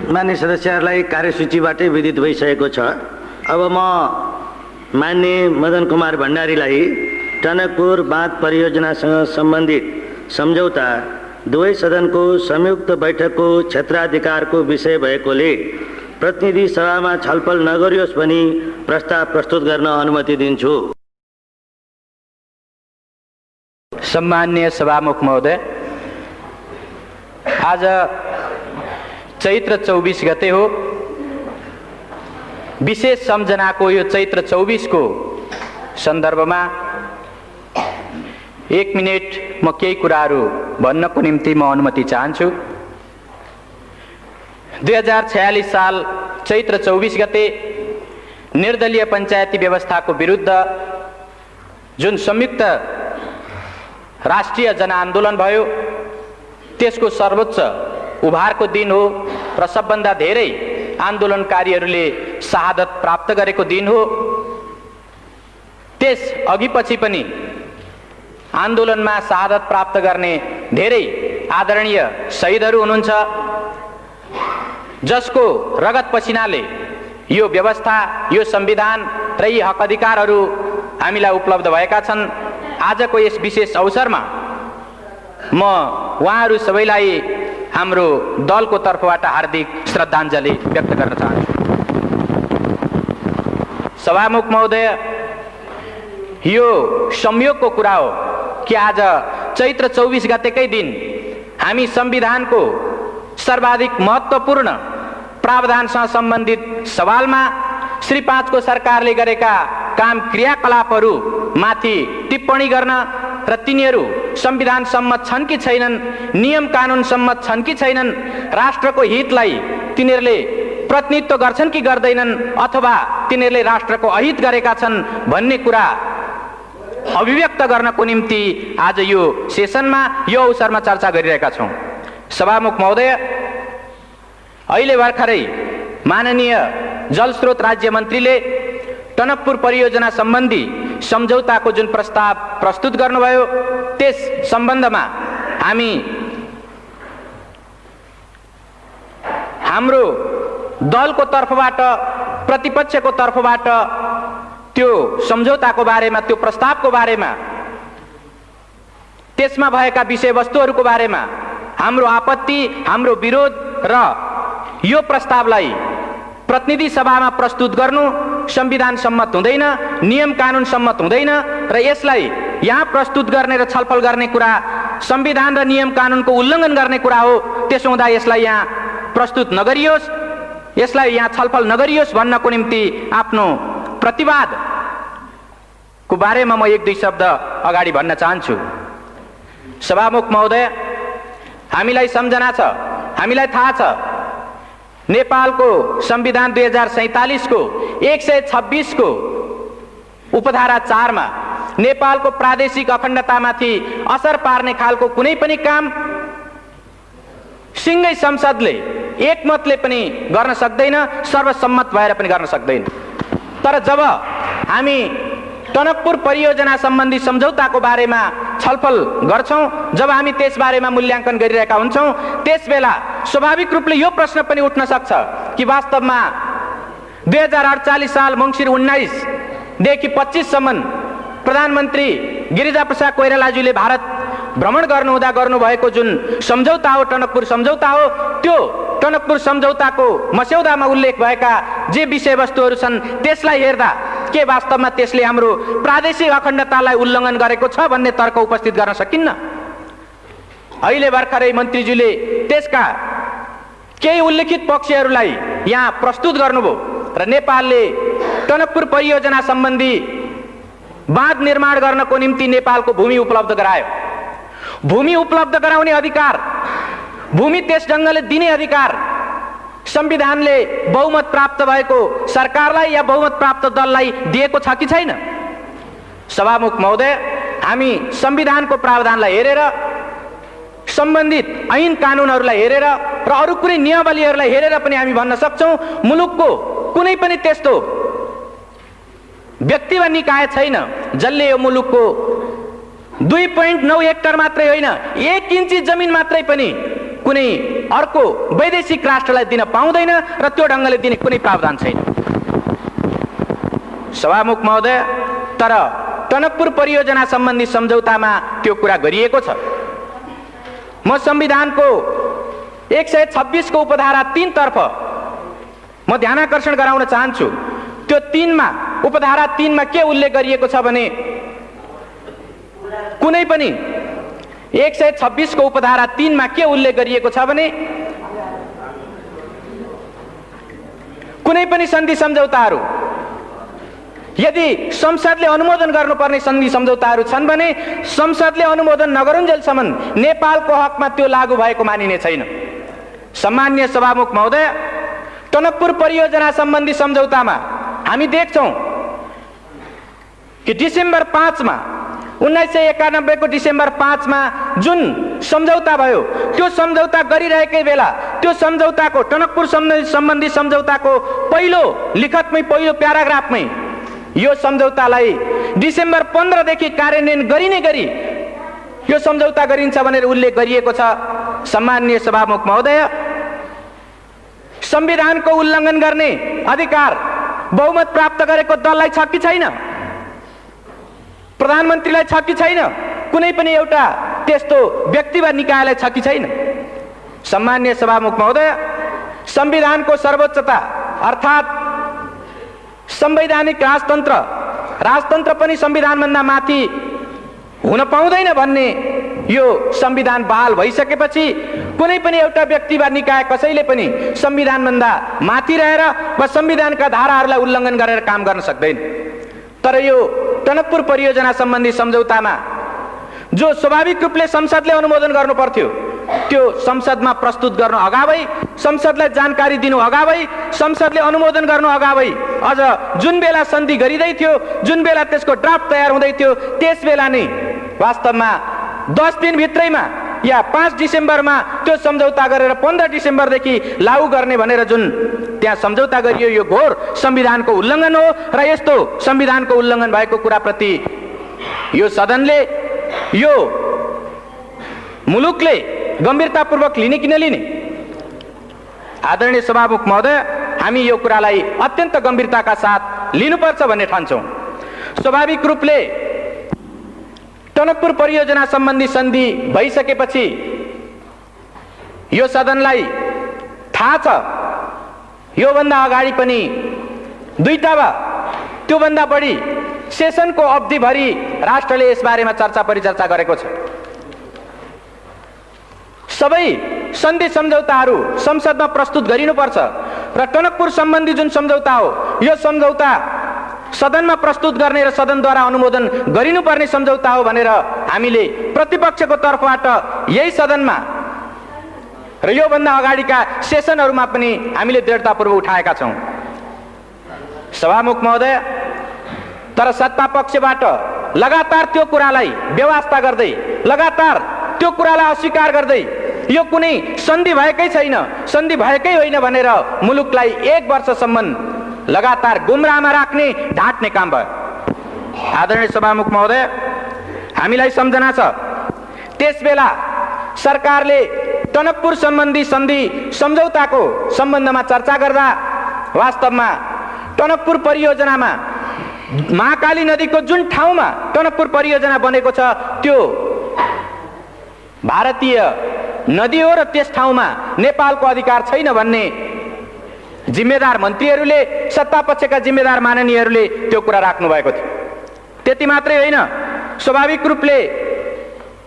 मान्य सदस्यहरूलाई कार्यसूचीबाटै विदित भइसकेको छ। अब म मान्य मदन कुमार भण्डारीलाई टनकपुर बाँध परियोजनासँग सम्बन्धित सम्झौता दुवै सदनको संयुक्त बैठकको क्षेत्राधिकारको विषय भएकोले प्रतिनिधि सभामा छलफल नगरियोस् भनी प्रस्ताव प्रस्तुत गर्न अनुमति दिन्छु। सम्मान्य सभामुख महोदय, आज चैत्र 24 गते हो। विशेष सम्झनाको यो चैत्र 24 को सन्दर्भमा 1 मिनेट म केही कुराहरू भन्नको निम्ति म अनुमति चाहन्छु। 2046 साल चैत्र 24 गते निर्दलीय पञ्चायती व्यवस्थाको विरुद्ध जुन संयुक्त राष्ट्रिय जनआन्दोलन भयो, त्यसको सर्वोच्च उभारको दिन हो र सबभन्दा धेरै आन्दोलनकारीहरूले शहादत प्राप्त गरेको दिन हो। त्यस अघिपछि पनि आन्दोलनमा शहादत प्राप्त गर्ने धेरै आदरणीय शहीदहरू हुनुहुन्छ, जसको रगत पसिनाले यो व्यवस्था, यो संविधान र यी हक अधिकारहरू हामीलाई उपलब्ध भएका छन्। आजको यस विशेष अवसरमा म उहाँहरू सबैलाई हाम्रो दलको तर्फबाट हार्दिक श्रद्धाञ्जली व्यक्त गर्न चाहन्छु। सभामुख महोदय, यो संयोगको कुरा हो कि आज चैत्र 24 गतेकै दिन हामी संविधानको सर्वाधिक महत्त्वपूर्ण प्रावधानसँग सम्बन्धित सवालमा श्री 5 को सरकारले गरेका काम क्रियाकलापहरू माथि टिप्पणी गर्न र तिनीहरू संविधान सम्मत छन् कि छैनन्, नियम कानुन सम्मत छन् कि छैनन्, राष्ट्रको हितलाई तिनीहरूले प्रतिनिधित्व गर्छन् कि गर्दैनन्, अथवा तिनीहरूले राष्ट्रको अहित गरेका छन् भन्ने कुरा अभिव्यक्त गर्नको निम्ति आज यो सेसनमा, यो अवसरमा चर्चा गरिरहेका छौँ। सभामुख महोदय, अहिले भर्खरै माननीय जलस्रोत राज्य मन्त्रीले टनकपुर परियोजना सम्बन्धी सम्झौताको जुन प्रस्ताव प्रस्तुत गर्नुभयो, त्यस सम्बन्धमा हाम्रो दलको तर्फबाट, प्रतिपक्षको तर्फबाट त्यो सम्झौताको बारेमा, त्यो प्रस्तावको बारेमा, त्यसमा भएका विषयवस्तुहरूको बारेमा हाम्रो आपत्ति, हाम्रो विरोध र यो प्रस्तावलाई प्रतिनिधि सभामा प्रस्तुत गर्नु संविधान सम्मत हुँदैन, नियम कानुन सम्मत हुँदैन र यसलाई यहाँ प्रस्तुत गर्ने र छलफल गर्ने कुरा संविधान र नियम कानुनको उल्लङ्घन गर्ने कुरा हो। त्यसो हुँदा यसलाई यहाँ प्रस्तुत नगरियोस्, यसलाई यहाँ छलफल नगरियोस् भन्नको निम्ति आफ्नो प्रतिवादको बारेमा म 1-2 शब्द अगाडि भन्न चाहन्छु। सभामुख महोदय, हामीलाई सम्झना छ, हामीलाई थाहा छ, नेपालको संविधान 2047 को 126 को उपधारा 4 मा नेपालको प्रादेशिक अखण्डतामाथि असर पार्ने खालको कुनै पनि काम सिंगै संसदले एकमतले पनि गर्न सक्दैन, सर्वसम्मत भएर पनि गर्न सक्दैन। तर जब हामी टनकपुर परियोजना सम्बन्धी सम्झौताको बारेमा छलफल गर्छौं, जब हामी त्यस बारेमा मूल्याङ्कन गरिरहेका हुन्छौं, त्यसबेला स्वाभाविक रूपले यो प्रश्न पनि उठ्न सक्छ कि वास्तवमा 2048 साल मङ्सिर 19 देखि 25 सम्म प्रधानमन्त्री गिरिजाप्रसाद कोइरालाज्यूले भारत भ्रमण गर्नुहुँदा गर्नुभएको जुन सम्झौता हो, टनकपुर सम्झौता हो, त्यो टनकपुर सम्झौताको मस्यौदामा उल्लेख भएका जे विषयवस्तुहरू छन् त्यसलाई हेर्दा के वास्तवमा त्यसले हाम्रो प्रादेशिक अखण्डतालाई उल्लङ्घन गरेको छ भन्ने तर्क उपस्थित गर्न सकिन्न। अहिले भर्खरै मन्त्रीज्यूले त्यसका केही उल्लेखित पक्षहरूलाई यहाँ प्रस्तुत गर्नुभयो र नेपालले टनकपुर परियोजना सम्बन्धी बाँध निर्माण गर्नको निम्ति नेपालको भूमि उपलब्ध गरायो। भूमि उपलब्ध गराउने अधिकार, भूमि त्यस ढङ्गले दिने अधिकार संविधानले बहुमत प्राप्त भएको सरकारलाई या बहुमत प्राप्त दललाई दिएको छ कि छैन? सभामुख महोदय, हामी संविधानको प्रावधानलाई हेरेर, सम्बन्धित ऐन कानुनहरूलाई हेरेर र अरू कुनै नियमावलीहरूलाई हेरेर पनि हामी भन्न सक्छौं मुलुकको कुनै पनि त्यस्तो व्यक्ति वा निकाय छैन जसले यो मुलुकको 2.9 हेक्टर मात्रै होइन, 1 इन्ची जमिन मात्रै पनि कुनै अर्को वैदेशिक राष्ट्रलाई दिन पाउँदैन र त्यो ढङ्गले दिने कुनै प्रावधान छैन। सभामुख महोदय, तर टनकपुर परियोजना सम्बन्धी सम्झौतामा त्यो कुरा गरिएको छ। म संविधानको 126 को उपधारा 3 तर्फ म ध्यानाकर्षण गराउन चाहन्छु। त्यो 3 मा उपधारा 3 मा के उल्लेख गरिएको छ भने कुनै पनि 126 को उपधारा 3 मा के उल्लेख गरिएको छ भने कुनै पनि सन्धि सम्झौताहरू यदि संसदले अनुमोदन गर्नुपर्ने सन्धि सम्झौताहरू छन् भने संसदले अनुमोदन नगरुन्जेलसम्म नेपालको हकमा त्यो लागू भएको मानिने छैन। सम्माननीय सभामुख महोदय, टनकपुर परियोजना सम्बन्धी सम्झौतामा हामी देख्छौं कि डिसेम्बर 5 मा 1991 को डिसेम्बर 5 मा जुन सम्झौता भयो त्यो सम्झौता गरिरहेकै बेला त्यो सम्झौताको टनकपुर सम्बन्धी सम्झौताको पहिलो लिखतमै पहिलो प्याराग्राफमै यो सम्झौतालाई डिसेम्बर 15 देखि कार्यान्वयन गरिने गरी यो सम्झौता गरिन्छ भनेर उल्लेख गरिएको छ। सम्माननीय सभामुख महोदय, संविधानको उल्लङ्घन गर्ने अधिकार बहुमत प्राप्त गरेको दललाई छ कि छैन? प्रधानमन्त्रीलाई छ कि छैन? कुनै पनि एउटा त्यस्तो व्यक्ति वा निकायलाई छ कि छैन? सम्माननीय सभामुख महोदय, संविधानको सर्वोच्चता अर्थात् संवैधानिक राजतन्त्र पनि संविधानभन्दा माथि हुन पाउँदैन भन्ने यो संविधान बहाल भइसकेपछि कुनै पनि एउटा व्यक्ति वा निकाय कसैले पनि संविधानभन्दा माथि रहेर वा संविधानका धाराहरूलाई उल्लङ्घन गरेर काम गर्न सक्दैन। तर यो टनकपुर परियोजना सम्बन्धी सम्झौतामा जो स्वाभाविक रूपले संसदले अनुमोदन गर्नु पर्थ्यो त्यो संसदमा प्रस्तुत गर्नु अगावै, संसदलाई जानकारी दिनु अगावै, संसदले अनुमोदन गर्नु अगावै, अझ जुन बेला सन्धि गरिँदै थियो, जुन बेला त्यसको ड्राफ्ट तयार हुँदै थियो, त्यस बेला नै वास्तवमा 10 दिन भित्रैमा या 5 डिसेम्बरमा त्यो सम्झौता गरेर 15 डिसेम्बरदेखि लागू गर्ने भनेर जुन त्यहाँ सम्झौता गरियो यो घोर संविधानको उल्लङ्घन हो र यस्तो संविधानको उल्लङ्घन भएको कुराप्रति यो सदनले, यो मुलुकले गम्भीरतापूर्वक लिने कि नलिने? आदरणीय सभामुख महोदय, हामी यो कुरालाई अत्यन्त गम्भीरताका साथ लिनुपर्छ भन्ने ठान्छौँ। स्वाभाविक रूपले टनकपुर परियोजना सम्बन्धी सन्धि भइसकेपछि यो सदनलाई थाहा छ योभन्दा अगाडि पनि 2टा वा त्योभन्दा बढी सेसनको अवधिभरि राष्ट्रले यसबारेमा चर्चा परिचर्चा गरेको छ। सबै सन्धि सम्झौताहरू संसदमा प्रस्तुत गरिनुपर्छ र टनकपुर सम्बन्धी जुन सम्झौता हो यो सम्झौता सदनमा प्रस्तुत गर्ने र सदनद्वारा अनुमोदन गरिनुपर्ने सम्झौता हो भनेर हामीले प्रतिपक्षको तर्फबाट यही सदनमा र योभन्दा अगाडिका सेसनहरूमा पनि हामीले दृढतापूर्वक उठाएका छौँ। सभामुख महोदय, तर सत्ता पक्षबाट लगातार त्यो कुरालाई बेवास्ता गर्दै, लगातार त्यो कुरालाई अस्वीकार गर्दै यो कुनै सन्धि भएकै छैन, सन्धि भएकै होइन भनेर मुलुकलाई 1 वर्षसम्म लगातार गुमराहमा राख्ने, ढाँट्ने काम भयो। आदरणीय सभामुख महोदय, हामीलाई सम्झना छ त्यसबेला सरकारले टनकपुर सम्बन्धी सन्धि सम्झौताको सम्बन्धमा चर्चा गर्दा वास्तवमा टनकपुर परियोजनामा महाकाली नदीको जुन ठाउँमा टनकपुर परियोजना बनेको छ त्यो भारतीय नदी हो र त्यस ठाउँमा नेपालको अधिकार छैन भन्ने जिम्मेदार मन्त्रीहरूले, सत्तापक्षका जिम्मेदार माननीयहरूले त्यो कुरा राख्नु भएको थियो। त्यति मात्रै होइन, स्वाभाविक रूपले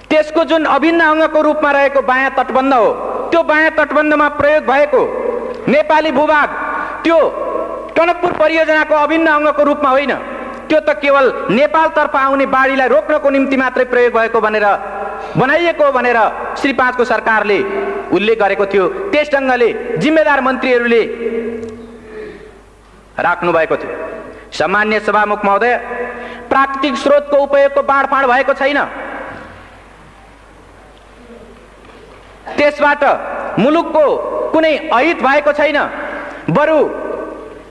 त्यसको जुन अभिन्न अङ्गको रूपमा रहेको बायाँ तटबन्ध हो त्यो बायाँ तटबन्धमा प्रयोग भएको नेपाली भूभाग त्यो टनकपुर परियोजनाको अभिन्न अङ्गको रूपमा होइन, त्यो त केवल नेपालतर्फ आउने बाढीलाई रोक्नको निम्ति मात्रै प्रयोग भएको भनेर बनाइएको भनेर श्री 5 को सरकारले उल्लेख गरेको थियो। त्यस ढङ्गले जिम्मेदार मन्त्रीहरूले राख्नु भएको थियो। सम्माननीय सभामुख महोदय, प्राकृतिक स्रोतको उपयोगको बाँडफाँड भएको छैन, त्यसबाट मुलुकको कुनै अहित भएको छैन, बरु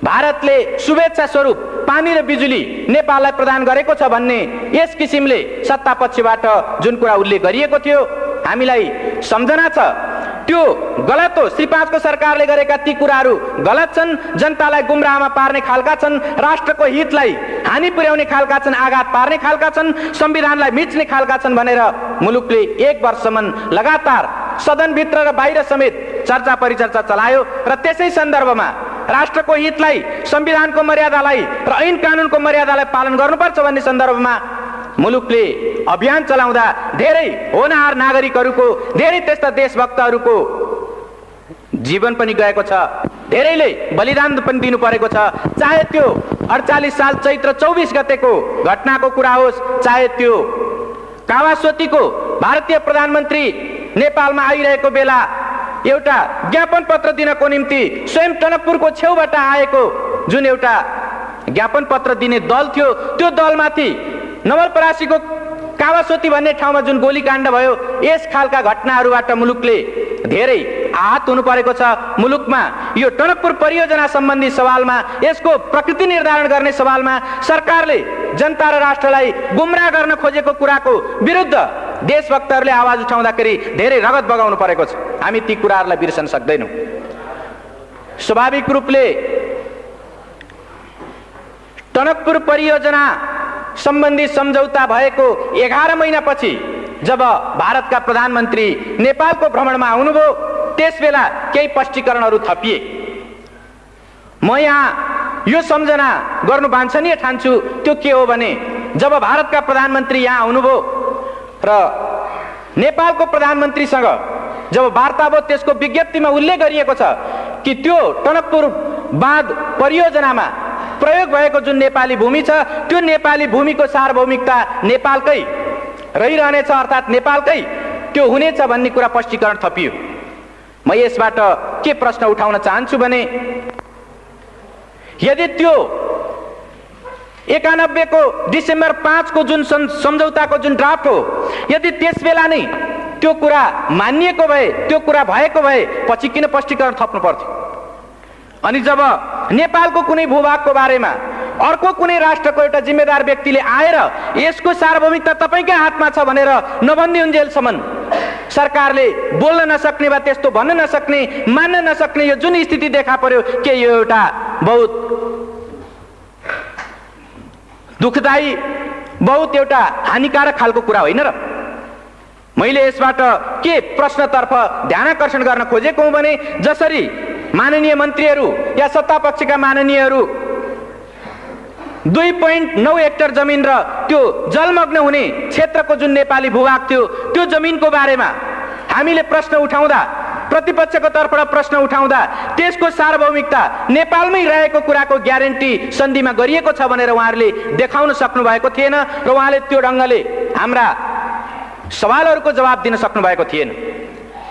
भारतले शुभेच्छा स्वरूप पानी र बिजुली नेपाललाई प्रदान गरेको छ भन्ने यस किसिमले सत्तापक्षबाट जुन कुरा उल्लेख गरिएको थियो हामीलाई सम्झना छ। त्यो गलत हो। श्री 5 को सरकारले गरेका ती कुराहरू गलत छन्, जनतालाई गुमराहमा पार्ने खालका छन्, राष्ट्रको हितलाई हानि पुर्याउने खालका छन्, आघात पार्ने खालका छन्, संविधानलाई मिच्ने खालका छन् भनेर मुलुकले 1 वर्षसम्म लगातार सदनभित्र र बाहिर समेत चर्चा परिचर्चा चलायो र त्यसै सन्दर्भमा राष्ट्रको हितलाई, संविधानको मर्यादालाई र ऐन कानुनको मर्यादालाई पालन गर्नुपर्छ भन्ने सन्दर्भमा मुलुकले अभियान चलाउँदा धेरै होनहार नागरिकहरूको, धेरै त्यस्ता देशभक्तहरूको जीवन पनि गएको छ, धेरैले बलिदान पनि दिनु परेको छ। चाहे त्यो 48 साल चैत्र 24 गतेको घटनाको कुरा होस्, चाहे त्यो कावासोतीको भारतीय प्रधानमन्त्री नेपालमा आइरहेको बेला एउटा ज्ञापन पत्र दिनको निम्ति स्वयं टनकपुरको छेउबाट आएको जुन एउटा ज्ञापन पत्र दिने दल थियो, त्यो दलमाथि नवलपरासीको कावासोती भन्ने ठाउँमा जुन गोलीकाण्ड भयो, यस खालका घटनाहरूबाट मुलुकले धेरै आहत हुनु परेको छ। मुलुकमा यो टनकपुर परियोजना सम्बन्धी सवालमा, यसको प्रकृति निर्धारण गर्ने सवालमा सरकारले जनता र राष्ट्रलाई गुमराह गर्न खोजेको कुराको विरुद्ध देशभक्तहरूले आवाज उठाउँदाखेरि धेरै रगत बगाउनु परेको छ। हामी ती कुराहरूलाई बिर्सन सक्दैनौँ। स्वाभाविक रूपले टनकपुर परियोजना सम्बन्धी सम्झौता भएको 11 महिनापछि जब भारतका प्रधानमन्त्री नेपालको भ्रमणमा आउनुभयो, त्यसबेला केही स्पष्टीकरणहरू थपिए। म यहाँ यो सम्झना गर्नु वाञ्छनीय ठान्छु। त्यो के हो भने, जब भारतका प्रधानमन्त्री यहाँ आउनुभयो र नेपालको प्रधानमन्त्रीसँग जब वार्ता भयो, त्यसको विज्ञप्तिमा उल्लेख गरिएको छ कि त्यो टनकपुर बाँध परियोजनामा प्रयोग भएको जुन नेपाली भूमि छ, त्यो नेपाली भूमिको सार्वभौमिकता नेपालकै रहिरहनेछ, अर्थात् नेपालकै त्यो हुनेछ भन्ने कुरा स्पष्टीकरण थपियो। म यसबाट के प्रश्न उठाउन चाहन्छु भने, यदि त्यो 91 को डिसेम्बर 5 को जुन सम्झौताको जुन ड्राफ्ट हो, यदि त्यसबेला नै त्यो कुरा मानिएको भए, त्यो कुरा भएको भए पछि किन स्पष्टीकरण थप्नु पर्थ्यो? अनि जब नेपालको कुनै भूभागको बारेमा अर्को कुनै राष्ट्रको एउटा जिम्मेदार व्यक्तिले आएर यसको सार्वभौमिकता तपाईकै हातमा छ भनेर नभनिदिउन्जेलसम्म सरकारले बोल्न नसक्ने वा त्यस्तो भन्न नसक्ने, मान्न नसक्ने यो जुन स्थिति देखा पर्यो, के यो एउटा बहुत दुःखदायी, बहुत एउटा हानिकारक खालको कुरा होइन र? मैले यसबाट के प्रश्नतर्फ ध्यानाकर्षण गर्न खोजेको हुँ भने, जसरी माननीय मन्त्रीहरू या सत्ता पक्षका माननीयहरू 2.9 हेक्टर जमिन र त्यो जलमग्न हुने क्षेत्रको जुन नेपाली भूभाग थियो, त्यो जमिनको बारेमा हामीले प्रश्न उठाउँदा, प्रतिपक्षको तर्फबाट प्रश्न उठाउँदा त्यसको सार्वभौमिकता नेपालमै रहेको कुराको ग्यारेन्टी सन्धिमा गरिएको छ भनेर उहाँहरूले देखाउन सक्नु भएको थिएन र उहाँले त्यो ढङ्गले हाम्रा सवालहरूको जवाब दिन सक्नु भएको थिएन।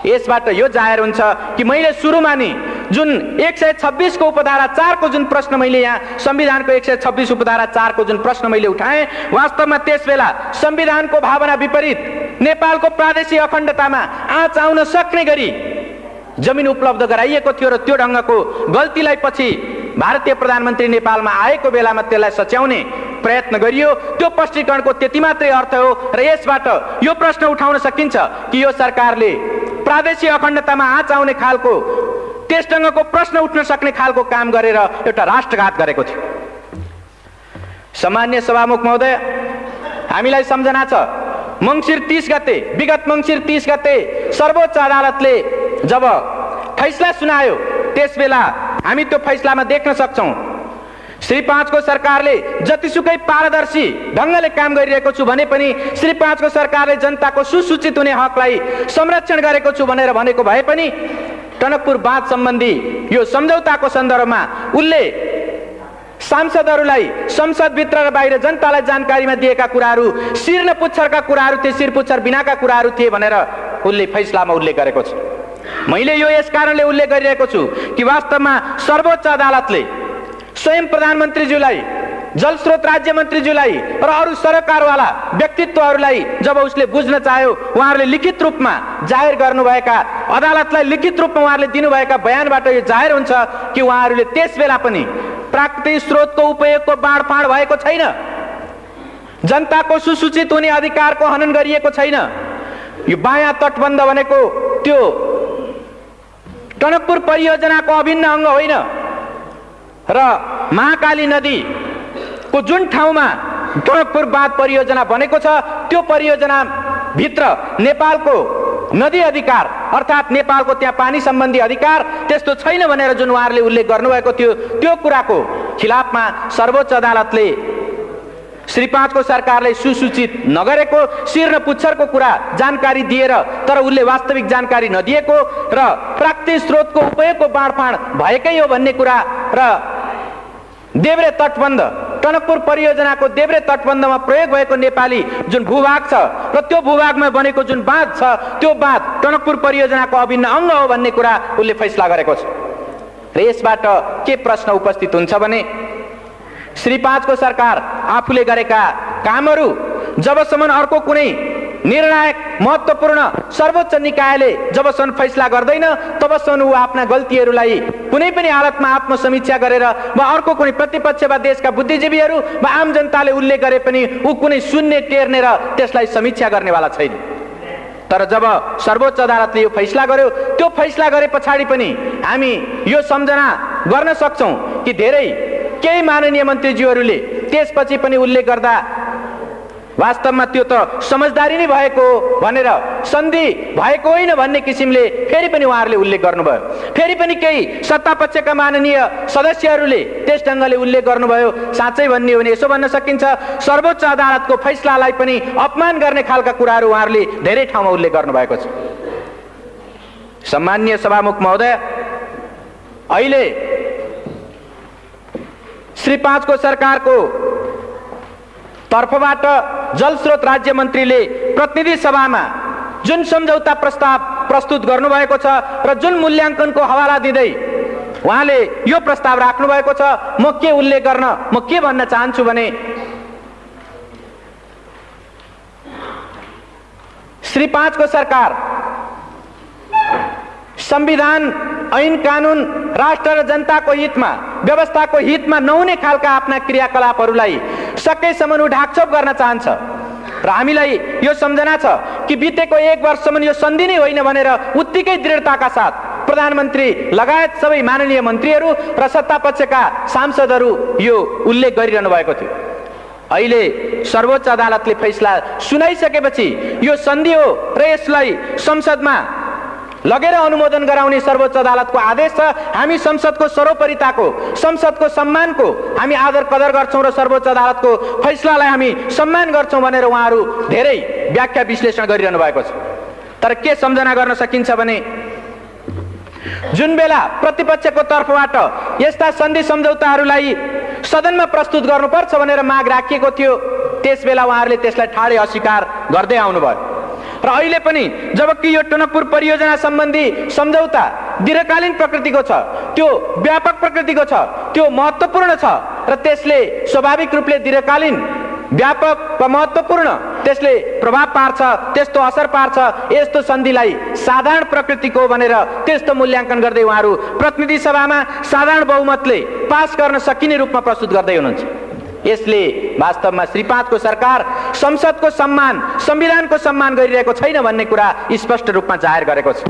यसबाट यो जाहेर हुन्छ कि मैले सुरुमा नि जुन 126 को उपधारा 4 को जुन प्रश्न मैले यहाँ संविधानको 126 उपधारा 4 को जुन प्रश्न मैले उठाएँ, वास्तवमा त्यसबेला संविधानको भावना विपरीत नेपालको प्रादेशिक अखण्डतामा आँच आउन सक्ने गरी जमिन उपलब्ध गराइएको थियो र त्यो ढङ्गको गल्तीलाई पछि भारतीय प्रधानमन्त्री नेपालमा आएको बेलामा त्यसलाई सच्याउने प्रयत्न गरियो। त्यो स्पष्टीकरणको त्यति मात्रै अर्थ हो र यसबाट यो प्रश्न उठाउन सकिन्छ कि यो सरकारले प्रादेशिक अखण्डतामा आँच आउने खालको, त्यस ढङ्गको प्रश्न उठ्न सक्ने खालको काम गरेर एउटा राष्ट्रघात गरेको थियो। सामान्य सभामुख महोदय, हामीलाई सम्झना छ, मङ्सिर 30 गते, विगत मङ्सिर 30 गते सर्वोच्च अदालतले जब फैसला सुनायो, त्यसबेला हामी त्यो फैसलामा देख्न सक्छौँ श्री 5 को सरकारले जतिसुकै पारदर्शी ढङ्गले काम गरिरहेको छु भने पनि श्री 5 को सरकारले जनताको सुसूचित हुने हकलाई संरक्षण गरेको छु भनेर भनेको भए पनि टनकपुर बाँध सम्बन्धी यो सम्झौताको सन्दर्भमा उनले सांसदहरूलाई संसदभित्र र बाहिर जनतालाई जानकारीमा दिएका कुराहरू शिर न पुच्छरका कुराहरू थिए, शिर पुच्छर बिनाका कुराहरू थिए भनेर उनले फैसलामा उल्लेख गरेको छ। मैले यो यस कारणले उल्लेख गरिरहेको छु कि वास्तवमा सर्वोच्च अदालतले स्वयं प्रधानमन्त्रीज्यूलाई, जलस्रोत राज्य मन्त्रीज्यूलाई र अरू सरकारवाला व्यक्तित्वहरूलाई जब उसले बुझ्न चाह्यो, उहाँहरूले लिखित रूपमा जाहेर गर्नुभएका, अदालतलाई लिखित रूपमा उहाँहरूले दिनुभएका बयानबाट यो जाहेर हुन्छ कि उहाँहरूले त्यसबेला पनि प्राकृतिक स्रोतको उपयोगको बाँडफाँड भएको छैन, जनताको सुसूचित हुने अधिकारको हनन गरिएको छैन। यो बायाँ तटबन्ध भनेको त्यो टनकपुर परियोजनाको अभिन्न अङ्ग होइन र महाकाली नदीको जुन ठाउँमा टनकपुर बाँध परियोजना बनेको छ त्यो परियोजना भित्र नेपालको नदी अधिकार अर्थात् नेपालको त्यहाँ पानी सम्बन्धी अधिकार त्यस्तो छैन भनेर जुन उहाँहरूले उल्लेख गर्नुभएको थियो त्यो कुराको खिलाफमा सर्वोच्च अदालतले श्री 5 को सरकारले सुसूचित नगरेको शिर र पुच्छरको कुरा जानकारी दिएर तर उसले वास्तविक जानकारी नदिएको र प्राकृतिक स्रोतको उपयोगको बाँडफाँड भएकै हो भन्ने कुरा र देब्रे तटबन्ध टनकपुर परियोजनाको देब्रे तटबन्धमा प्रयोग भएको नेपाली जुन भूभाग छ र त्यो भूभागमा बनेको जुन बाँध छ त्यो बाँध टनकपुर परियोजनाको अभिन्न अङ्ग हो भन्ने कुरा उसले फैसला गरेको छ र यसबाट के प्रश्न उपस्थित हुन्छ भने श्री 5 को सरकार आफूले गरेका कामहरू जबसम्म अर्को कुनै निर्णायक महत्त्वपूर्ण सर्वोच्च निकायले जबसम्म फैसला गर्दैन तबसम्म ऊ आफ्ना गल्तीहरूलाई कुनै पनि हालतमा आत्मसमीक्षा गरेर वा अर्को कुनै प्रतिपक्ष वा देशका बुद्धिजीवीहरू वा आम जनताले उल्लेख गरे पनि ऊ कुनै सुन्ने टेर्ने र त्यसलाई समीक्षा गर्नेवाला छैन। तर जब सर्वोच्च अदालतले यो फैसला गर्यो त्यो फैसला गरे पछाडि पनि हामी यो सम्झना गर्न सक्छौं कि धेरै केही माननीय मन्त्रीज्यूहरूले त्यसपछि पनि उल्लेख गर्दा वास्तवमा त्यो त समझदारी नै भएको भनेर सन्धि भएको होइन भन्ने किसिमले फेरि पनि उहाँहरूले उल्लेख गर्नुभयो। फेरि पनि केही सत्तापक्षका माननीय सदस्यहरूले त्यस ढङ्गले उल्लेख गर्नुभयो। साँच्चै भन्ने हो भने यसो भन्न सकिन्छ सर्वोच्च अदालतको फैसलालाई पनि अपमान गर्ने खालका कुराहरू उहाँहरूले धेरै ठाउँमा उल्लेख गर्नुभएको छ। सम्माननीय सभामुख महोदय, अहिले श्री 5 को सरकारको तर्फबाट जलस्रोत राज्य मन्त्रीले प्रतिनिधि सभामा जुन सम्झौता प्रस्ताव प्रस्तुत गर्नुभएको छ र जुन मूल्याङ्कनको हवाला दिँदै उहाँले यो प्रस्ताव राख्नु भएको छ म के उल्लेख गर्न म के भन्न चाहन्छु भने श्री 5 को सरकार संविधान ऐन कानून राष्ट्र र जनताको हितमा व्यवस्थाको हितमा नहुने खालका आफ्ना क्रियाकलापहरूलाई सकेसम्म ढाकछोप गर्न चाहन्छ र हामीलाई यो सम्झना छ कि बितेको 1 वर्षसम्म यो सन्धि नै होइन भनेर उत्तिकै दृढताका साथ प्रधानमन्त्री लगायत सबै माननीय मन्त्रीहरू र सत्तापक्षका सांसदहरू यो उल्लेख गरिरहनु भएको थियो। अहिले सर्वोच्च अदालतले फैसला सुनाइसकेपछि यो सन्धि हो र यसलाई संसदमा लगेर अनुमोदन गराउने सर्वोच्च अदालतको आदेश छ। हामी संसदको सर्वोपरिताको संसदको सम्मानको हामी आदर कदर गर्छौं र सर्वोच्च अदालतको फैसलालाई हामी सम्मान गर्छौं भनेर उहाँहरू धेरै व्याख्या विश्लेषण गरिरहनु भएको छ। तर के सम्झना गर्न सकिन्छ भने जुन बेला प्रतिपक्षको तर्फबाट यस्ता सन्धि सम्झौताहरूलाई सदनमा प्रस्तुत गर्नुपर्छ भनेर माग राखिएको थियो त्यसबेला उहाँहरूले त्यसलाई ठाडै अस्वीकार गर्दै आउनुभयो र अहिले पनि जबकि यो टनकपुर परियोजना सम्बन्धी सम्झौता दीर्घकालीन प्रकृतिको छ, त्यो व्यापक प्रकृतिको छ, त्यो महत्त्वपूर्ण छ र त्यसले स्वाभाविक रूपले दीर्घकालीन व्यापक व महत्त्वपूर्ण त्यसले प्रभाव पार्छ, त्यस्तो असर पार्छ। यस्तो सन्धिलाई साधारण प्रकृतिको भनेर त्यस्तो मूल्याङ्कन गर्दै उहाँहरू प्रतिनिधि सभामा साधारण बहुमतले पास गर्न सकिने रूपमा प्रस्तुत गर्दै हुनुहुन्छ। यसले वास्तवमा श्री 5 को सरकार संसदको सम्मान संविधानको सम्मान गरिरहेको छैन भन्ने कुरा स्पष्ट रूपमा जाहेर गरेको छ।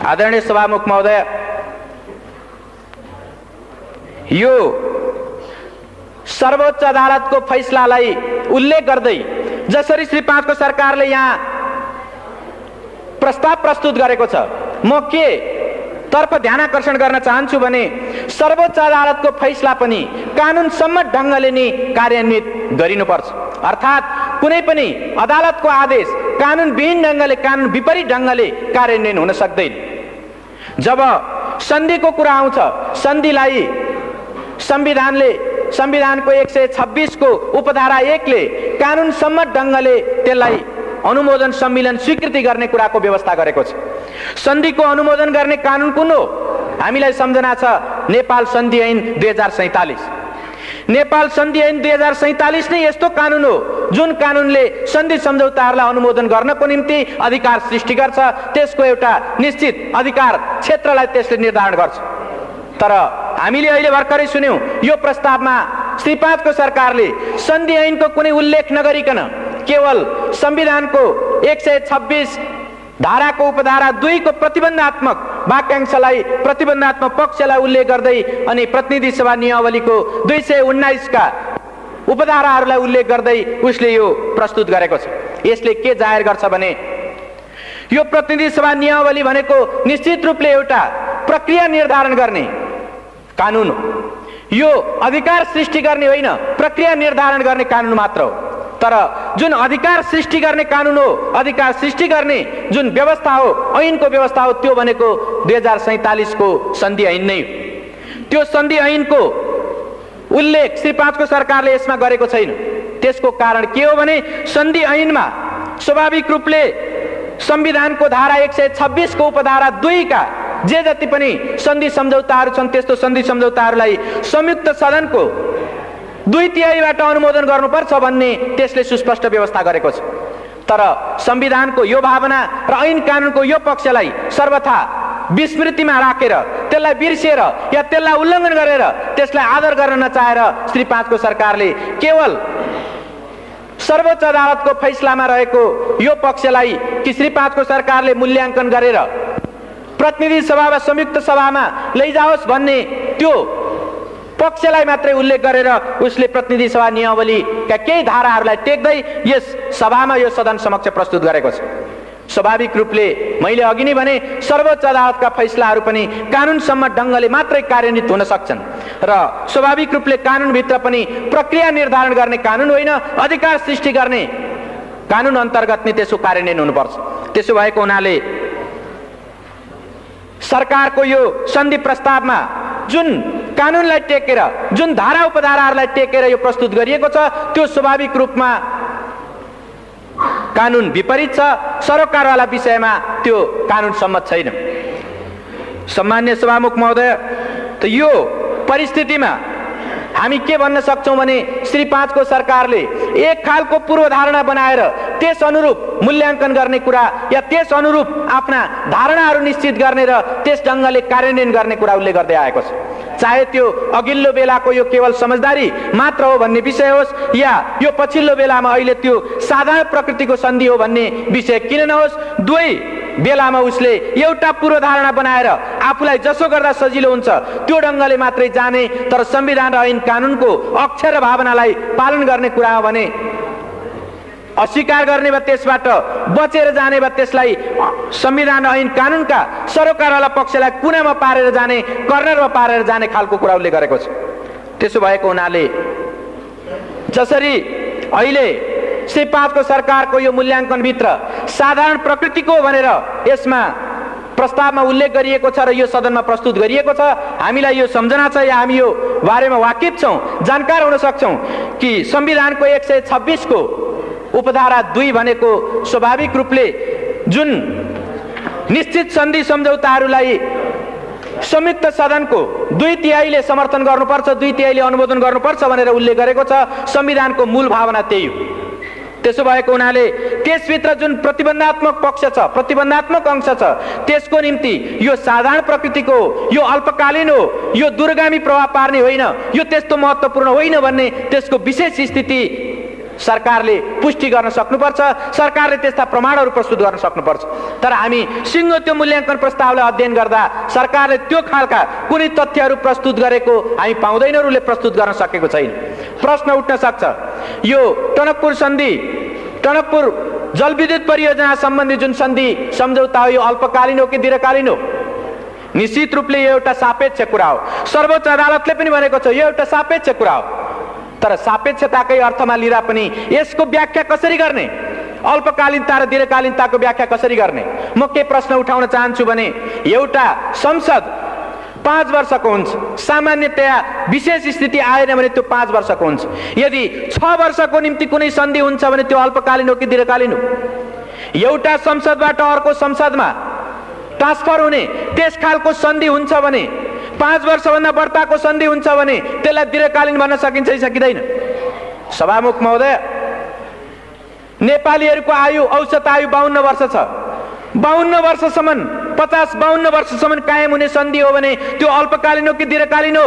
आदरणीय सभामुख महोदय, यो सर्वोच्च अदालतको फैसलालाई उल्लेख गर्दै जसरी श्री 5 को सरकारले यहाँ प्रस्ताव प्रस्तुत गरेको छ म के तर्फ ध्यानआकर्षण गर्न चाहन्छु भने सर्वोच्च अदालतको फैसला पनि कानुन सम्मत ढङ्गले नै कार्यान्वित गरिनुपर्छ। अर्थात् कुनै पनि अदालतको आदेश कानुन विहीन ढङ्गले कानुन विपरीत ढङ्गले कार्यान्वयन हुन सक्दैन। जब सन्धिको कुरा आउँछ सन्धिलाई संविधानको 126 को उपधारा 1 ले कानुन सम्मत ढङ्गले त्यसलाई अनुमोदन सम्मेलन स्वीकृति गर्ने कुराको व्यवस्था गरेको छ। सन्धिको अनुमोदन गर्ने कानुन कुन हो? हामीलाई सम्झना छ नेपाल सन्धि ऐन 2047। नेपाल सन्धि ऐन 2047 नै यस्तो कानुन हो जुन कानुनले सन्धि सम्झौताहरूलाई अनुमोदन गर्नको निम्ति अधिकार सृष्टि गर्छ, त्यसको एउटा निश्चित अधिकार क्षेत्रलाई त्यसले निर्धारण गर्छ। तर हामीले अहिले भर्खरै सुन्यौं यो प्रस्तावमा श्री 5 को सरकारले सन्धि ऐनको कुनै उल्लेख नगरिकन केवल संविधानको 126 धाराको उपधारा 2 को प्रतिबन्धात्मक वाक्यांशलाई प्रतिबन्धात्मक पक्षलाई उल्लेख गर्दै अनि प्रतिनिधि सभा नियमावलीको 219 का उपधाराहरूलाई उल्लेख गर्दै उसले यो प्रस्तुत गरेको छ। यसले के जाहेर गर्छ भने यो प्रतिनिधि सभा नियमावली भनेको निश्चित रूपले एउटा प्रक्रिया निर्धारण गर्ने कानुन हो। यो अधिकार सृष्टि गर्ने होइन, प्रक्रिया निर्धारण गर्ने कानुन मात्र हो। तर जुन अधिकार सृष्टि गर्ने कानुन हो, अधिकार सृष्टि गर्ने जुन व्यवस्था हो, ऐनको व्यवस्था हो, त्यो भनेको 2047 को सन्धि ऐन नै हो। त्यो सन्धि ऐनको उल्लेख श्री 5 को सरकारले यसमा गरेको छैन। त्यसको कारण के हो भने सन्धि ऐनमा स्वाभाविक रूपले संविधानको धारा 126 को उपधारा 2 का जे जति पनि सन्धि सम्झौताहरू छन् त्यस्तो सन्धि सम्झौताहरूलाई संयुक्त सदनको 2/3बाट अनुमोदन गर्नुपर्छ भन्ने त्यसले सुस्पष्ट व्यवस्था गरेको छ। तर संविधानको यो भावना र ऐन कानुनको यो पक्षलाई सर्वथा विस्मृतिमा राखेर, त्यसलाई बिर्सिएर या त्यसलाई उल्लङ्घन गरेर त्यसलाई आदर गर्न नचाहेर श्री 5 को सरकारले केवल सर्वोच्च अदालतको फैसलामा रहेको यो पक्षलाई कि श्री 5 को सरकारले मूल्याङ्कन गरेर प्रतिनिधि सभा वा संयुक्त सभामा लैजाओस् भन्ने त्यो पक्षलाई मात्रै उल्लेख गरेर उसले प्रतिनिधि सभा नियमावलीका केही धाराहरूलाई टेक्दै यस सभामा यो सदन समक्ष प्रस्तुत गरेको छ। स्वाभाविक रूपले मैले अघि नै भने सर्वोच्च अदालतका फैसलाहरू पनि कानुनसम्मत ढङ्गले मात्रै कार्यान्वित हुन सक्छन् र स्वाभाविक रूपले कानुनभित्र पनि प्रक्रिया निर्धारण गर्ने कानुन होइन, अधिकार सृष्टि गर्ने कानुन अन्तर्गत नै त्यसको कार्यान्वयन हुनुपर्छ। त्यसो भएको हुनाले सरकारको यो सन्धि प्रस्तावमा जुन कानुनलाई टेकेर, जुन धारा उपधाराहरूलाई टेकेर यो प्रस्तुत गरिएको छ त्यो स्वाभाविक रूपमा कानुन विपरीत छ। सरोकारवाला विषयमा त्यो कानुन सम्मत छैन। सम्मान्य सभामुख महोदय, त यो परिस्थितिमा हामी के भन्न सक्छौँ भने श्री 5 को सरकारले एक खालको पूर्वधारणा बनाएर त्यस अनुरूप मूल्याङ्कन गर्ने कुरा या त्यस अनुरूप आफ्ना धारणाहरू निश्चित गर्ने र त्यस ढङ्गले कार्यान्वयन गर्ने कुरा उल्लेख गर्दै आएको छ। चाहे त्यो अघिल्लो बेलाको यो केवल समझदारी मात्र हो भन्ने विषय होस् या यो पछिल्लो बेलामा अहिले त्यो साधारण प्रकृतिको सन्धि हो भन्ने विषय किन नहोस्, दुवै बेलामा उसले एउटा पूर्वधारणा बनाएर आफूलाई जसो गर्दा सजिलो हुन्छ त्यो ढङ्गले मात्रै जाने, तर संविधान र ऐन कानुनको अक्षर र भावनालाई पालन गर्ने कुरा हो भने अस्वीकार गर्ने वा त्यसबाट बचेर जाने वा त्यसलाई संविधान ऐन कानुनका सरोकारवाला पक्षलाई कुनामा पारेर जाने, कर्नरमा पारेर जाने खालको कुरा उल्लेख गरेको छ। त्यसो भएको हुनाले जसरी अहिले श्री 5 को सरकारको यो मूल्याङ्कनभित्र साधारण प्रकृतिको भनेर यसमा प्रस्तावमा उल्लेख गरिएको छ र यो सदनमा प्रस्तुत गरिएको छ, हामीलाई यो सम्झना छ या हामी यो बारेमा वाकिफ छौँ, जानकार हुन सक्छौँ कि संविधानको 126 को उपधारा 2 भनेको स्वाभाविक रूपले जुन निश्चित सन्धि सम्झौताहरूलाई संयुक्त सदनको 2/3 समर्थन गर्नुपर्छ, 2/3 अनुमोदन गर्नुपर्छ भनेर उल्लेख गरेको छ। संविधानको मूल भावना त्यही हो। त्यसो भएको हुनाले त्यसभित्र जुन प्रतिबन्धात्मक पक्ष छ, प्रतिबन्धात्मक अंश छ, त्यसको निम्ति यो साधारण प्रकृतिको, यो अल्पकालीन हो, यो दूरगामी प्रभाव पार्ने होइन, यो त्यस्तो महत्त्वपूर्ण होइन भन्ने त्यसको विशेष स्थिति सरकारले पुष्टि गर्न सक्नुपर्छ। सरकारले त्यस्ता प्रमाणहरू प्रस्तुत गर्न सक्नुपर्छ। तर हामी सिङ्गो त्यो मूल्याङ्कन प्रस्तावलाई अध्ययन गर्दा सरकारले त्यो खालका कुनै तथ्यहरू प्रस्तुत गरेको हामी पाउँदैनौँ, उसले प्रस्तुत गर्न सकेको छैन। प्रश्न उठ्न सक्छ, यो टनकपुर सन्धि, टनकपुर जलविद्युत परियोजना सम्बन्धी जुन सन्धि सम्झौता हो यो अल्पकालीन हो कि दीर्घकालीन हो? निश्चित रूपले यो एउटा सापेक्ष कुरा हो। सर्वोच्च अदालतले पनि भनेको छ यो एउटा सापेक्ष कुरा हो। तर सापेक्षताकै अर्थमा लिँदा पनि यसको व्याख्या कसरी गर्ने, अल्पकालीनता र दीर्घकालीनताको व्याख्या कसरी गर्ने? म के प्रश्न उठाउन चाहन्छु भने एउटा संसद 5 वर्षको हुन्छ, सामान्यतया विशेष स्थिति आएन भने त्यो 5 वर्षको हुन्छ। यदि 6 वर्षको निम्ति कुनै सन्धि हुन्छ भने त्यो अल्पकालीन हो कि दीर्घकालीन हो? एउटा संसदबाट अर्को संसदमा ट्रान्सफर हुने त्यस खालको सन्धि हुन्छ भने, 5 वर्षभन्दा बढ्ताको सन्धि हुन्छ भने त्यसलाई दीर्घकालीन भन्न सकिन्छ कि सकिँदैन? सभामुख महोदय, नेपालीहरूको आयु, औसत आयु 52 वर्ष छ। 52 वर्षसम्म, 50-52 वर्षसम्म कायम हुने सन्धि हो भने त्यो अल्पकालीन हो कि दीर्घकालीन हो?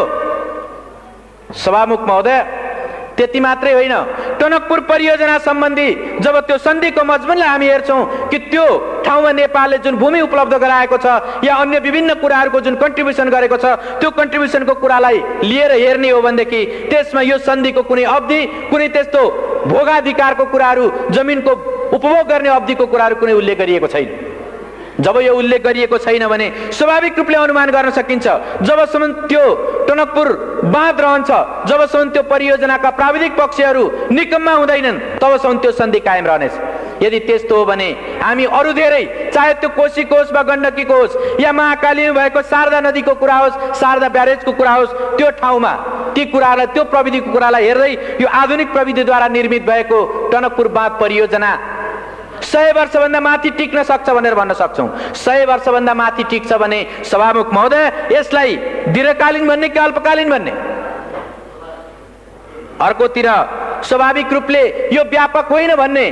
सभामुख महोदय, त्यति मात्रै होइन, टनकपुर परियोजना सम्बन्धी जब त्यो सन्धिको मजमुनलाई हामी हेर्छौँ कि त्यो ठाउँमा नेपालले जुन भूमि उपलब्ध गराएको छ या अन्य विभिन्न कुराहरूको जुन कन्ट्रिब्युसन गरेको छ, त्यो कन्ट्रिब्युसनको कुरालाई लिएर हेर्ने हो भनेदेखि त्यसमा यो सन्धिको कुनै अवधि, कुनै त्यस्तो भोगाधिकारको कुराहरू, जमिनको उपभोग गर्ने अवधिको कुराहरू कुनै उल्लेख गरिएको छैन। जब यो उल्लेख गरिएको छैन भने स्वाभाविक रूपले अनुमान गर्न सकिन्छ जबसम्म त्यो टनकपुर बाँध रहन्छ, जबसम्म त्यो परियोजनाका प्राविधिक पक्षहरू निकम्मा हुँदैनन्, तबसम्म त्यो सन्धि कायम रहनेछ। यदि त्यस्तो हो भने हामी अरू धेरै, चाहे त्यो कोशीको होस् वा गण्डकीको होस् या महाकालीमा भएको शारदा नदीको कुरा होस्, शारदा ब्यारेजको कुरा होस्, त्यो ठाउँमा ती कुरालाई, त्यो प्रविधिको कुरालाई हेर्दै यो आधुनिक प्रविधिद्वारा निर्मित भएको टनकपुर बाँध परियोजना 100 वर्षभन्दा माथि टिक्न सक्छ भनेर भन्न सक्छौँ। 100 वर्षभन्दा माथि टिक्छ भने सभामुख महोदय, यसलाई दीर्घकालीन भन्ने कि अल्पकालीन भन्ने? अर्कोतिर स्वाभाविक रूपले यो व्यापक होइन भन्ने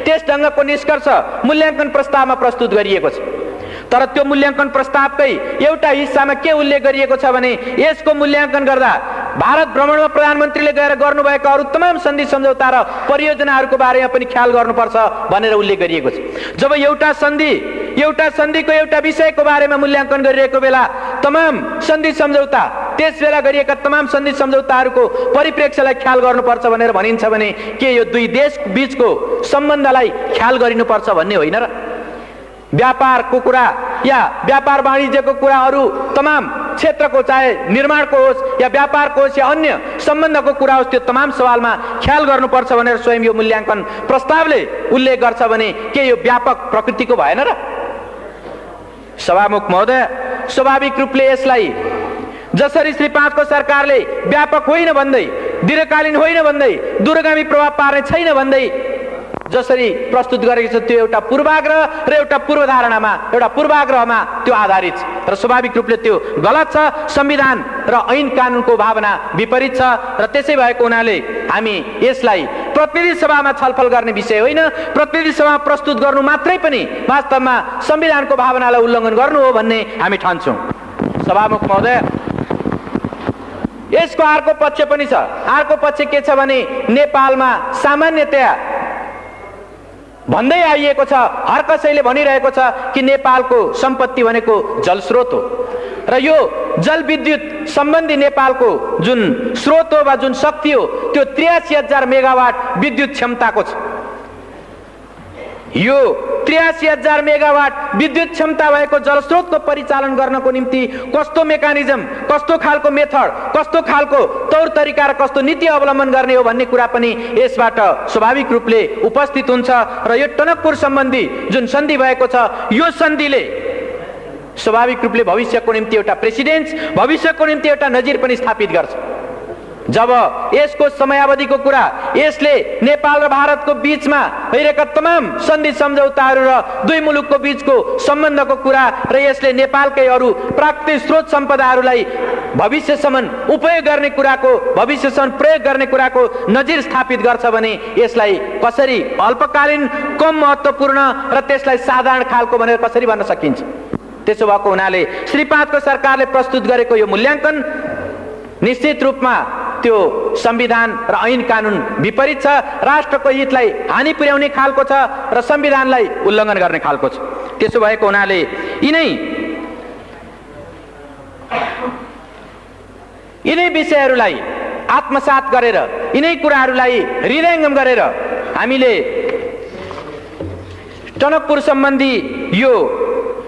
त्यस ढङ्गको निष्कर्ष मूल्याङ्कन प्रस्तावमा प्रस्तुत गरिएको छ। तर त्यो मूल्याङ्कन प्रस्तावकै एउटा हिस्सामा के उल्लेख गरिएको छ भने यसको मूल्याङ्कन गर्दा भारत भ्रमणमा प्रधानमन्त्रीले गएर गर्नुभएका अरू तमाम सन्धि सम्झौता र परियोजनाहरूको बारेमा पनि ख्याल गर्नुपर्छ भनेर उल्लेख गरिएको छ। जब एउटा सन्धिको एउटा विषयको बारेमा मूल्याङ्कन गरिरहेको बेला तमाम सन्धि सम्झौता, त्यस बेला गरिएका तमाम सन्धि सम्झौताहरूको परिप्रेक्ष्यलाई ख्याल गर्नुपर्छ भनेर भनिन्छ भने के यो दुई देश बीचको सम्बन्धलाई ख्याल गरिनुपर्छ भन्ने होइन र? व्यापारको कुरा या व्यापार वाणिज्यको कुरा अरू तमाम क्षेत्रको, चाहे निर्माणको होस् या व्यापारको होस् या अन्य सम्बन्धको कुरा होस्, त्यो तमाम सवालमा ख्याल गर्नुपर्छ भनेर स्वयं यो मूल्याङ्कन प्रस्तावले उल्लेख गर्छ भने के यो व्यापक प्रकृतिको भएन र? सभामुख महोदय, स्वाभाविक रूपले यसलाई जसरी श्री 5 को सरकारले व्यापक होइन भन्दै, दीर्घकालीन होइन भन्दै, दूरगामी प्रभाव पार्ने छैन भन्दै जसरी प्रस्तुत गरेको छ, त्यो एउटा पूर्वाग्रह र एउटा पूर्वाग्रहमा त्यो आधारित छ र स्वाभाविक रूपले त्यो गलत छ। संविधान र ऐन कानुनको भावना विपरीत छ र त्यसै भएको हुनाले हामी यसलाई प्रतिनिधि सभामा छलफल गर्ने विषय होइन, प्रतिनिधि सभामा प्रस्तुत गर्नु मात्रै पनि वास्तवमा संविधानको भावनालाई उल्लङ्घन गर्नु हो भन्ने हामी ठान्छौँ। सभामुख महोदय, यसको अर्को पक्ष पनि छ। अर्को पक्ष के छ भने नेपालमा सामान्यतया भन्दै आइएको छ, हर कसैले भनिरहेको छ कि नेपालको सम्पत्ति भनेको जलस्रोत हो र यो जलविद्युत सम्बन्धी नेपालको जुन स्रोत हो वा जुन शक्ति हो त्यो 83,000 मेगावाट विद्युत क्षमताको छ। यो 83,000 मेगावाट विद्युत क्षमता भएको जलस्रोतको परिचालन गर्नको निम्ति कस्तो मेकानिजम, कस्तो खालको मेथड, कस्तो खालको तौर तरिका र कस्तो नीति अवलम्बन गर्ने हो भन्ने कुरा पनि यसबाट स्वाभाविक रूपले उपस्थित हुन्छ र यो टनकपुर सम्बन्धी जुन सन्धि भएको छ, यो सन्धिले स्वाभाविक रूपले भविष्यको निम्ति एउटा प्रेसिडेन्स, भविष्यको निम्ति एउटा नजिर पनि स्थापित गर्छ। जब यसको समयावधिको कुरा, यसले नेपाल र भारतको बीचमा भइरहेका तमाम सन्धि सम्झौताहरू र दुई मुलुकको बीचको सम्बन्धको कुरा र यसले नेपालकै अरू प्राकृतिक स्रोत सम्पदाहरूलाई भविष्यसम्म उपयोग गर्ने कुराको, भविष्यसम्म प्रयोग गर्ने कुराको नजिर स्थापित गर्छ भने यसलाई कसरी अल्पकालीन, कम महत्त्वपूर्ण र त्यसलाई साधारण खालको भनेर कसरी भन्न सकिन्छ? त्यसो भएको हुनाले श्री 5 को सरकारले प्रस्तुत गरेको यो मूल्याङ्कन निश्चित रूपमा त्यो संविधान र ऐन कानुन विपरीत छ, राष्ट्रको हितलाई हानि पुर्याउने खालको छ र संविधानलाई उल्लङ्घन गर्ने खालको छ। त्यसो भएको हुनाले यिनै विषयहरूलाई आत्मसात गरेर, यिनै कुराहरूलाई हृदयङ्गम गरेर हामीले टनकपुर सम्बन्धी यो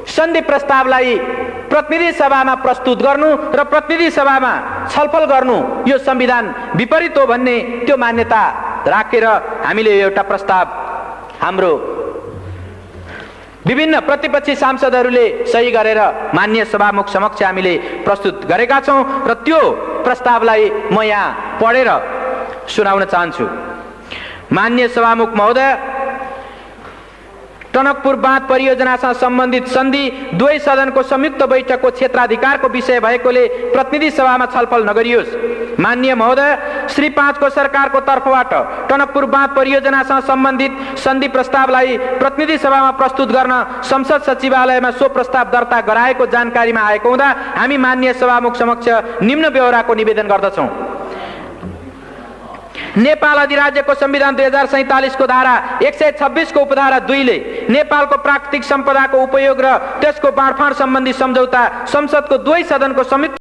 सन्धि प्रस्तावलाई प्रतिनिधि सभामा प्रस्तुत गर्नु र प्रतिनिधि सभामा छलफल गर्नु यो संविधान विपरीत हो भन्ने त्यो मान्यता राखेर हामीले एउटा प्रस्ताव हाम्रो विभिन्न प्रतिपक्षी सांसदहरूले सही गरेर माननीय सभामुख समक्ष हामीले प्रस्तुत गरेका छौँ र त्यो प्रस्तावलाई म यहाँ पढेर सुनाउन चाहन्छु। माननीय सभामुख महोदय, टनकपुर बाँध परियोजनासँग सम्बन्धित सन्धि दुवै सदनको संयुक्त बैठकको क्षेत्राधिकारको विषय भएकोले प्रतिनिधि सभामा छलफल नगरियोस्। माननीय महोदय, श्री 5 को सरकारको तर्फबाट टनकपुर बाँध परियोजनासँग सम्बन्धित सन्धि प्रस्तावलाई प्रतिनिधि सभामा प्रस्तुत गर्न संसद सचिवालयमा सो प्रस्ताव दर्ता गराएको जानकारीमा आएको हुँदा हामी माननीय सभामुख समक्ष निम्न ब्यौराको निवेदन गर्दछौँ। नेपाल अधिराज्यको संविधान 2047 को धारा 126 को उपधारा 2 ले नेपालको प्राकृतिक सम्पदाको उपयोग र त्यसको बाँडफाँड सम्बन्धी सम्झौता संसदको दुवै सदनको संयुक्त